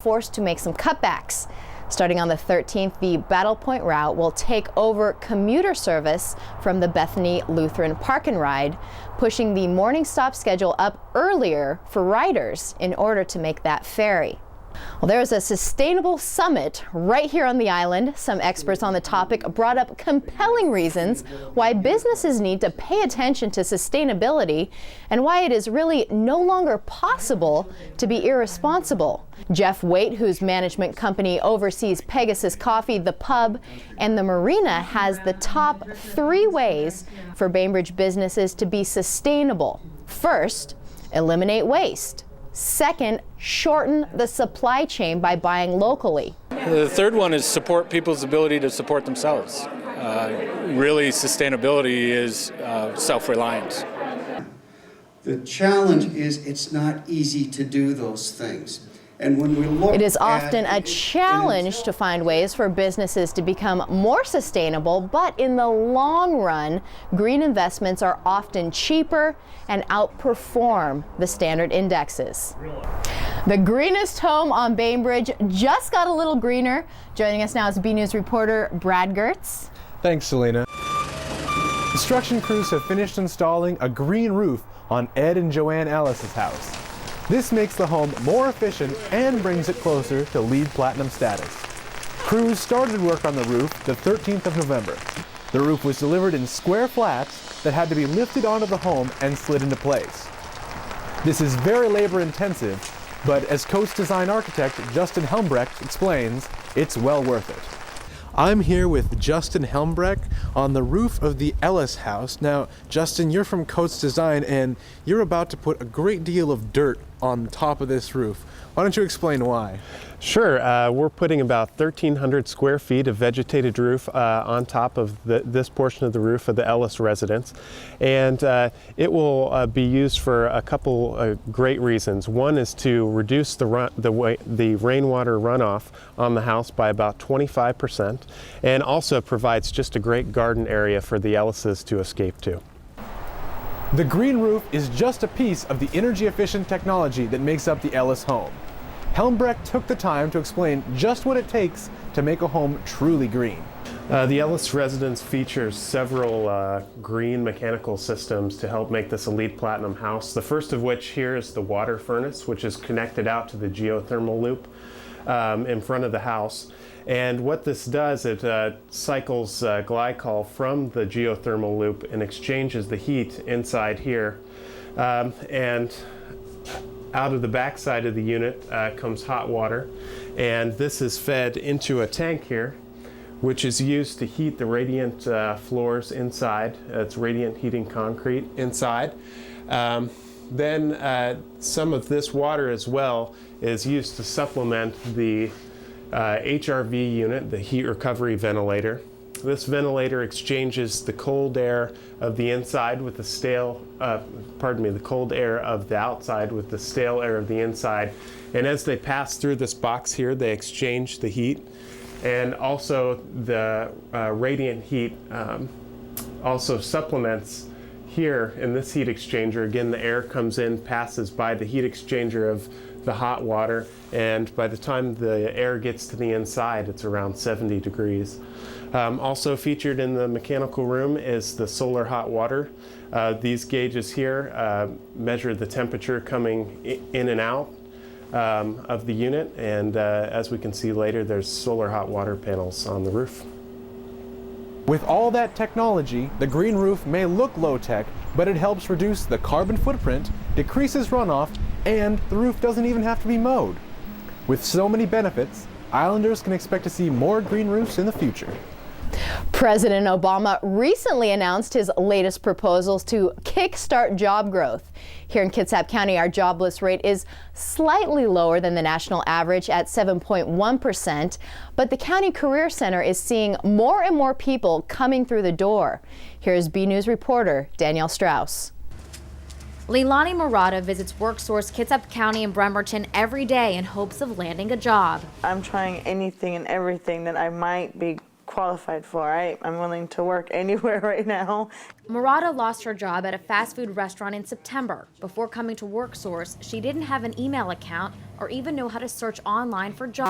forced to make some cutbacks. Starting on the 13th, the Battle Point route will take over commuter service from the Bethany Lutheran Park and Ride, pushing the morning stop schedule up earlier for riders in order to make that ferry. Well, there's a sustainable summit right here on the island. Some experts on the topic brought up compelling reasons why businesses need to pay attention to sustainability and why it is really no longer possible to be irresponsible. Jeff Waite, whose management company oversees Pegasus Coffee, the pub, and the marina, has the top 3 ways for Bainbridge businesses to be sustainable. First, eliminate waste. Second, shorten the supply chain by buying locally. The third one is support people's ability to support themselves. Really, sustainability is self-reliance. The challenge is it's not easy to do those things. And when we look it is often a challenge to find ways for businesses to become more sustainable, but in the long run, green investments are often cheaper and outperform the standard indexes. The greenest home on Bainbridge just got a little greener. Joining us now is B News reporter Brad Gertz. Thanks, Selena. Construction crews have finished installing a green roof on Ed and Joanne Ellis's house. This makes the home more efficient and brings it closer to LEED Platinum status. Crews started work on the roof the 13th of November. The roof was delivered in square flats that had to be lifted onto the home and slid into place. This is very labor intensive, but as Coast Design architect Justin Helmbrecht explains, it's well worth it. I'm here with Justin Helmbrecht on the roof of the Ellis house. Now, Justin, you're from Coats Design and you're about to put a great deal of dirt on top of this roof. Why don't you explain why? Sure. We're putting about 1,300 square feet of vegetated roof on top of this portion of the roof of the Ellis residence. And it will be used for a couple great reasons. One is to reduce the rainwater runoff on the house by about 25%, and also provides just a great garden area for the Ellises to escape to. The green roof is just a piece of the energy-efficient technology that makes up the Ellis home. Helmbrecht took the time to explain just what it takes to make a home truly green. The Ellis residence features several green mechanical systems to help make this a LEED Platinum house. The first of which here is the water furnace, which is connected out to the geothermal loop in front of the house. And what this does, it cycles glycol from the geothermal loop and exchanges the heat inside here. And out of the back side of the unit comes hot water. And this is fed into a tank here, which is used to heat the radiant floors inside. It's radiant heating concrete inside. Then some of this water as well is used to supplement the HRV unit, the heat recovery ventilator. This ventilator exchanges the cold air of the inside with the the cold air of the outside with the stale air of the inside. And as they pass through this box here, they exchange the heat. And also the radiant heat also supplements here in this heat exchanger. Again, the air comes in, passes by the heat exchanger of the hot water, and by the time the air gets to the inside, it's around 70 degrees. Also featured in the mechanical room is the solar hot water. These gauges here measure the temperature coming in and out of the unit, and as we can see later, there's solar hot water panels on the roof. With all that technology, the green roof may look low-tech, but it helps reduce the carbon footprint, decreases runoff, and the roof doesn't even have to be mowed. With so many benefits, Islanders can expect to see more green roofs in the future. President Obama recently announced his latest proposals to kickstart job growth. Here in Kitsap County, our jobless rate is slightly lower than the national average at 7.1%, but the County Career Center is seeing more and more people coming through the door. Here's B News reporter Danielle Strauss. Leilani Murata visits WorkSource Kitsap County and Bremerton every day in hopes of landing a job. I'm trying anything and everything that I might be qualified for. I'm willing to work anywhere right now. Murata lost her job at a fast food restaurant in September. Before coming to WorkSource, she didn't have an email account or even know how to search online for jobs.